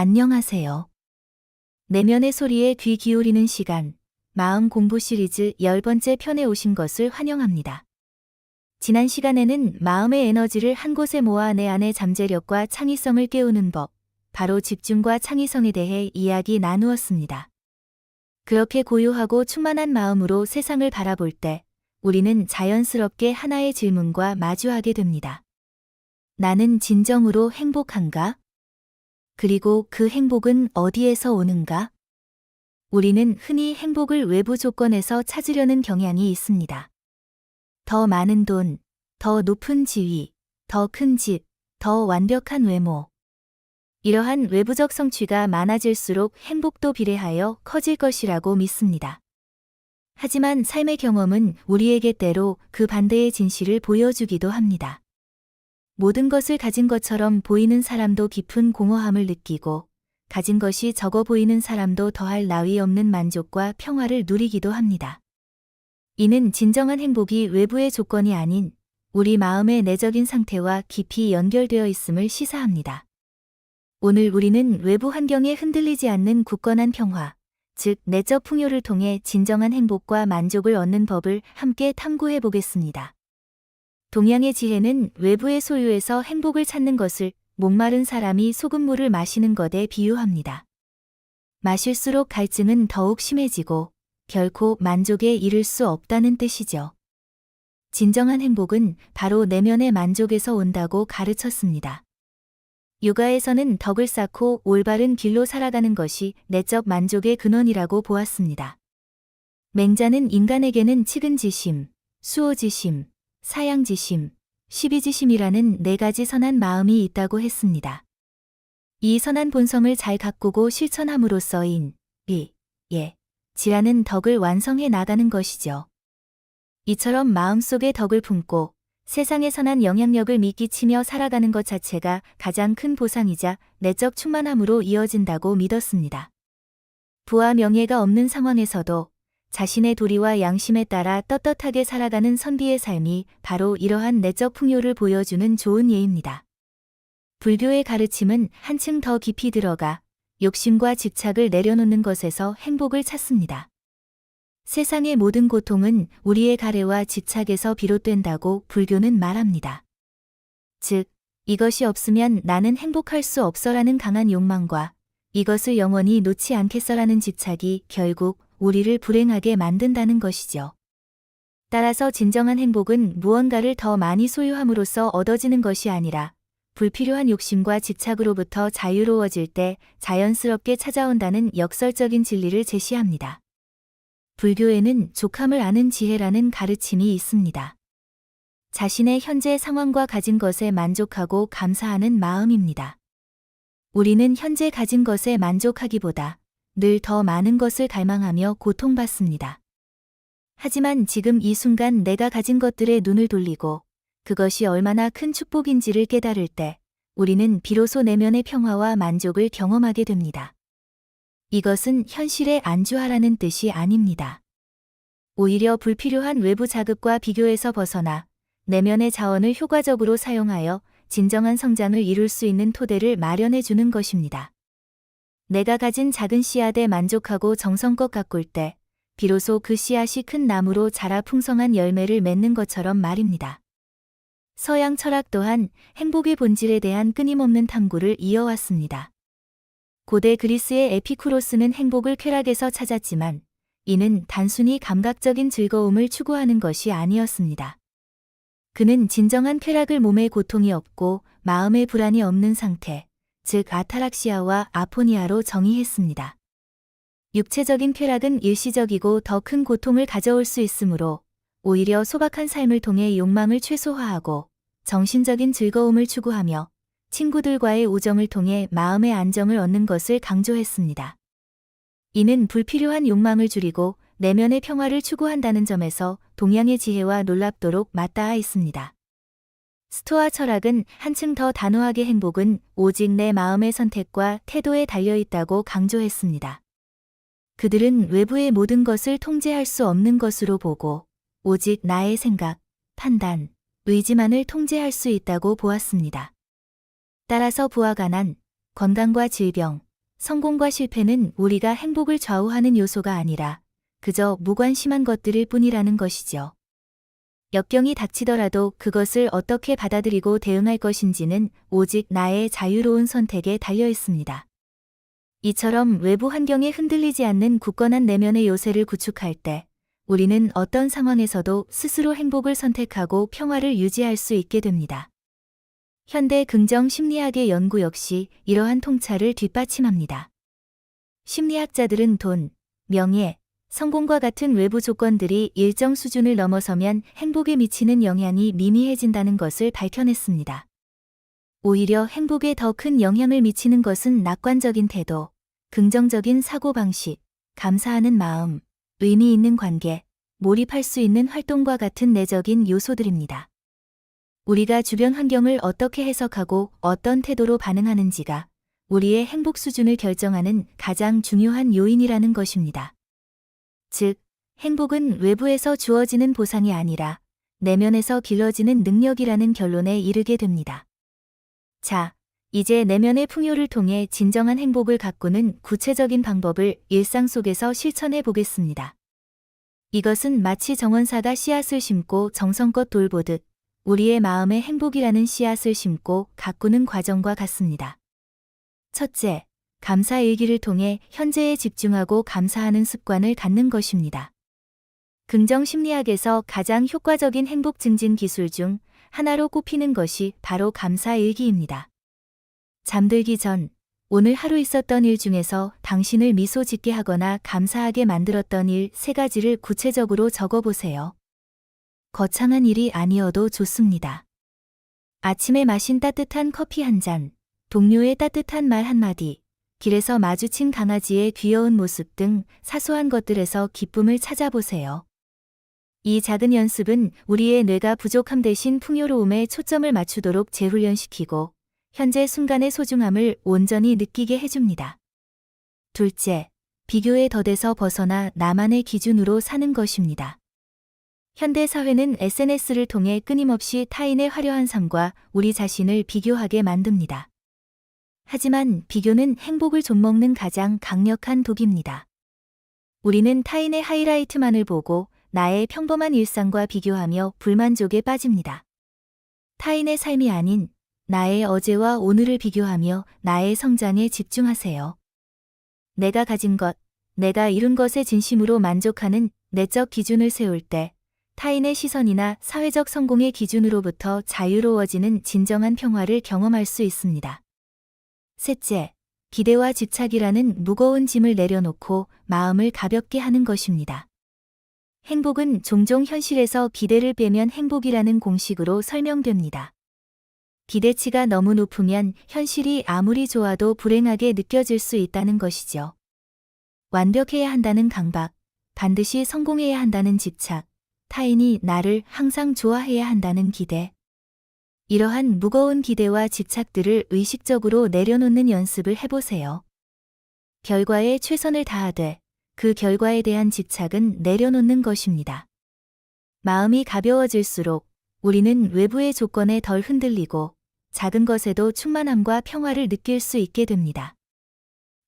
안녕하세요. 내면의 소리에 귀 기울이는 시간, 마음 공부 시리즈 10번째 편에 오신 것을 환영합니다. 지난 시간에는 마음의 에너지를 한 곳에 모아 내 안의 잠재력과 창의성을 깨우는 법, 바로 집중과 창의성에 대해 이야기 나누었습니다. 그렇게 고요하고 충만한 마음으로 세상을 바라볼 때 우리는 자연스럽게 하나의 질문과 마주하게 됩니다. 나는 진정으로 행복한가? 그리고 그 행복은 어디에서 오는가? 우리는 흔히 행복을 외부 조건에서 찾으려는 경향이 있습니다. 더 많은 돈, 더 높은 지위, 더 큰 집, 더 완벽한 외모. 이러한 외부적 성취가 많아질수록 행복도 비례하여 커질 것이라고 믿습니다. 하지만 삶의 경험은 우리에게 때로 그 반대의 진실을 보여주기도 합니다. 모든 것을 가진 것처럼 보이는 사람도 깊은 공허함을 느끼고, 가진 것이 적어 보이는 사람도 더할 나위 없는 만족과 평화를 누리기도 합니다. 이는 진정한 행복이 외부의 조건이 아닌 우리 마음의 내적인 상태와 깊이 연결되어 있음을 시사합니다. 오늘 우리는 외부 환경에 흔들리지 않는 굳건한 평화, 즉 내적 풍요를 통해 진정한 행복과 만족을 얻는 법을 함께 탐구해 보겠습니다. 동양의 지혜는 외부의 소유에서 행복을 찾는 것을 목마른 사람이 소금물을 마시는 것에 비유합니다. 마실수록 갈증은 더욱 심해지고 결코 만족에 이를 수 없다는 뜻이죠. 진정한 행복은 바로 내면의 만족에서 온다고 가르쳤습니다. 요가에서는 덕을 쌓고 올바른 길로 살아가는 것이 내적 만족의 근원이라고 보았습니다. 맹자는 인간에게는 측은지심, 수호지심, 사양지심, 시비지심이라는 4가지 선한 마음이 있다고 했습니다. 이 선한 본성을 잘 가꾸고 실천함으로써 인, 비, 예, 지라는 덕을 완성해 나가는 것이죠. 이처럼 마음속에 덕을 품고 세상에 선한 영향력을 미끼치며 살아가는 것 자체가 가장 큰 보상이자 내적 충만함으로 이어진다고 믿었습니다. 부와 명예가 없는 상황에서도 자신의 도리와 양심에 따라 떳떳하게 살아가는 선비의 삶이 바로 이러한 내적 풍요를 보여주는 좋은 예입니다. 불교의 가르침은 한층 더 깊이 들어가 욕심과 집착을 내려놓는 것에서 행복을 찾습니다. 세상의 모든 고통은 우리의 가래와 집착에서 비롯된다고 불교는 말합니다. 즉, 이것이 없으면 나는 행복할 수 없어라는 강한 욕망과 이것을 영원히 놓지 않겠어라는 집착이 결국 우리를 불행하게 만든다는 것이죠. 따라서 진정한 행복은 무언가를 더 많이 소유함으로써 얻어지는 것이 아니라 불필요한 욕심과 집착으로부터 자유로워질 때 자연스럽게 찾아온다는 역설적인 진리를 제시합니다. 불교에는 족함을 아는 지혜라는 가르침이 있습니다. 자신의 현재 상황과 가진 것에 만족하고 감사하는 마음입니다. 우리는 현재 가진 것에 만족하기보다 늘 더 많은 것을 갈망하며 고통받습니다. 하지만 지금 이 순간 내가 가진 것들에 눈을 돌리고 그것이 얼마나 큰 축복인지를 깨달을 때 우리는 비로소 내면의 평화와 만족을 경험하게 됩니다. 이것은 현실에 안주하라는 뜻이 아닙니다. 오히려 불필요한 외부 자극과 비교에서 벗어나 내면의 자원을 효과적으로 사용하여 진정한 성장을 이룰 수 있는 토대를 마련해 주는 것입니다. 내가 가진 작은 씨앗에 만족하고 정성껏 가꿀 때 비로소 그 씨앗이 큰 나무로 자라 풍성한 열매를 맺는 것처럼 말입니다. 서양 철학 또한 행복의 본질에 대한 끊임없는 탐구를 이어왔습니다. 고대 그리스의 에피쿠로스는 행복을 쾌락에서 찾았지만 이는 단순히 감각적인 즐거움을 추구하는 것이 아니었습니다. 그는 진정한 쾌락을 몸에 고통이 없고 마음에 불안이 없는 상태, 즉 아타락시아와 아포니아로 정의했습니다. 육체적인 쾌락은 일시적이고 더 큰 고통을 가져올 수 있으므로 오히려 소박한 삶을 통해 욕망을 최소화하고 정신적인 즐거움을 추구하며 친구들과의 우정을 통해 마음의 안정을 얻는 것을 강조했습니다. 이는 불필요한 욕망을 줄이고 내면의 평화를 추구한다는 점에서 동양의 지혜와 놀랍도록 맞닿아 있습니다. 스토아 철학은 한층 더 단호하게 행복은 오직 내 마음의 선택과 태도에 달려있다고 강조했습니다. 그들은 외부의 모든 것을 통제할 수 없는 것으로 보고 오직 나의 생각, 판단, 의지만을 통제할 수 있다고 보았습니다. 따라서 부와 가난, 건강과 질병, 성공과 실패는 우리가 행복을 좌우하는 요소가 아니라 그저 무관심한 것들일 뿐이라는 것이죠. 역경이 닥치더라도 그것을 어떻게 받아들이고 대응할 것인지는 오직 나의 자유로운 선택에 달려 있습니다. 이처럼 외부 환경에 흔들리지 않는 굳건한 내면의 요새를 구축할 때 우리는 어떤 상황에서도 스스로 행복을 선택하고 평화를 유지할 수 있게 됩니다. 현대 긍정 심리학의 연구 역시 이러한 통찰을 뒷받침합니다. 심리학자들은 돈, 명예, 성공과 같은 외부 조건들이 일정 수준을 넘어서면 행복에 미치는 영향이 미미해진다는 것을 밝혀냈습니다. 오히려 행복에 더 큰 영향을 미치는 것은 낙관적인 태도, 긍정적인 사고방식, 감사하는 마음, 의미 있는 관계, 몰입할 수 있는 활동과 같은 내적인 요소들입니다. 우리가 주변 환경을 어떻게 해석하고 어떤 태도로 반응하는지가 우리의 행복 수준을 결정하는 가장 중요한 요인이라는 것입니다. 즉, 행복은 외부에서 주어지는 보상이 아니라 내면에서 길러지는 능력이라는 결론에 이르게 됩니다. 자, 이제 내면의 풍요를 통해 진정한 행복을 가꾸는 구체적인 방법을 일상 속에서 실천해 보겠습니다. 이것은 마치 정원사가 씨앗을 심고 정성껏 돌보듯 우리의 마음에 행복이라는 씨앗을 심고 가꾸는 과정과 같습니다. 첫째, 감사 일기를 통해 현재에 집중하고 감사하는 습관을 갖는 것입니다. 긍정 심리학에서 가장 효과적인 행복 증진 기술 중 하나로 꼽히는 것이 바로 감사 일기입니다. 잠들기 전, 오늘 하루 있었던 일 중에서 당신을 미소 짓게 하거나 감사하게 만들었던 일 3가지를 구체적으로 적어보세요. 거창한 일이 아니어도 좋습니다. 아침에 마신 따뜻한 커피 한 잔, 동료의 따뜻한 말 한마디, 길에서 마주친 강아지의 귀여운 모습 등 사소한 것들에서 기쁨을 찾아보세요. 이 작은 연습은 우리의 뇌가 부족함 대신 풍요로움에 초점을 맞추도록 재훈련시키고 현재 순간의 소중함을 온전히 느끼게 해줍니다. 둘째, 비교의 덫에서 벗어나 나만의 기준으로 사는 것입니다. 현대 사회는 SNS를 통해 끊임없이 타인의 화려한 삶과 우리 자신을 비교하게 만듭니다. 하지만 비교는 행복을 좀먹는 가장 강력한 독입니다. 우리는 타인의 하이라이트만을 보고 나의 평범한 일상과 비교하며 불만족에 빠집니다. 타인의 삶이 아닌 나의 어제와 오늘을 비교하며 나의 성장에 집중하세요. 내가 가진 것, 내가 이룬 것에 진심으로 만족하는 내적 기준을 세울 때 타인의 시선이나 사회적 성공의 기준으로부터 자유로워지는 진정한 평화를 경험할 수 있습니다. 셋째, 기대와 집착이라는 무거운 짐을 내려놓고 마음을 가볍게 하는 것입니다. 행복은 종종 현실에서 기대를 빼면 행복이라는 공식으로 설명됩니다. 기대치가 너무 높으면 현실이 아무리 좋아도 불행하게 느껴질 수 있다는 것이죠. 완벽해야 한다는 강박, 반드시 성공해야 한다는 집착, 타인이 나를 항상 좋아해야 한다는 기대. 이러한 무거운 기대와 집착들을 의식적으로 내려놓는 연습을 해보세요. 결과에 최선을 다하되 그 결과에 대한 집착은 내려놓는 것입니다. 마음이 가벼워질수록 우리는 외부의 조건에 덜 흔들리고 작은 것에도 충만함과 평화를 느낄 수 있게 됩니다.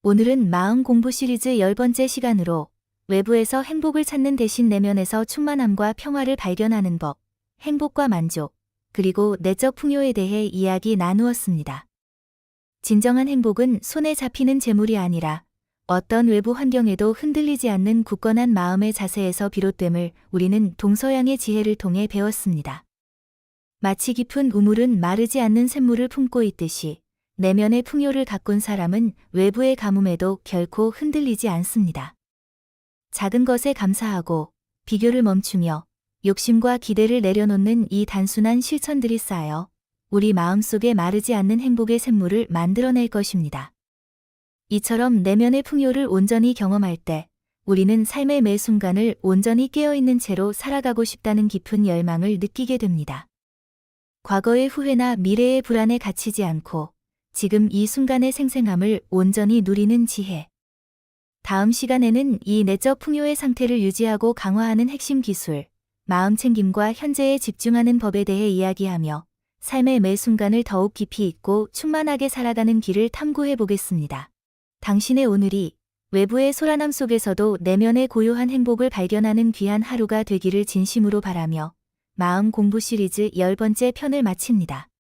오늘은 마음 공부 시리즈 10번째 시간으로 외부에서 행복을 찾는 대신 내면에서 충만함과 평화를 발견하는 법, 행복과 만족, 그리고 내적 풍요에 대해 이야기 나누었습니다. 진정한 행복은 손에 잡히는 재물이 아니라 어떤 외부 환경에도 흔들리지 않는 굳건한 마음의 자세에서 비롯됨을 우리는 동서양의 지혜를 통해 배웠습니다. 마치 깊은 우물은 마르지 않는 샘물을 품고 있듯이 내면의 풍요를 가꾼 사람은 외부의 가뭄에도 결코 흔들리지 않습니다. 작은 것에 감사하고 비교를 멈추며 욕심과 기대를 내려놓는 이 단순한 실천들이 쌓여 우리 마음속에 마르지 않는 행복의 샘물을 만들어낼 것입니다. 이처럼 내면의 풍요를 온전히 경험할 때 우리는 삶의 매 순간을 온전히 깨어있는 채로 살아가고 싶다는 깊은 열망을 느끼게 됩니다. 과거의 후회나 미래의 불안에 갇히지 않고 지금 이 순간의 생생함을 온전히 누리는 지혜. 다음 시간에는 이 내적 풍요의 상태를 유지하고 강화하는 핵심 기술, 마음 챙김과 현재에 집중하는 법에 대해 이야기하며 삶의 매 순간을 더욱 깊이 있고 충만하게 살아가는 길을 탐구해 보겠습니다. 당신의 오늘이 외부의 소란함 속에서도 내면의 고요한 행복을 발견하는 귀한 하루가 되기를 진심으로 바라며 마음 공부 시리즈 10번째 편을 마칩니다.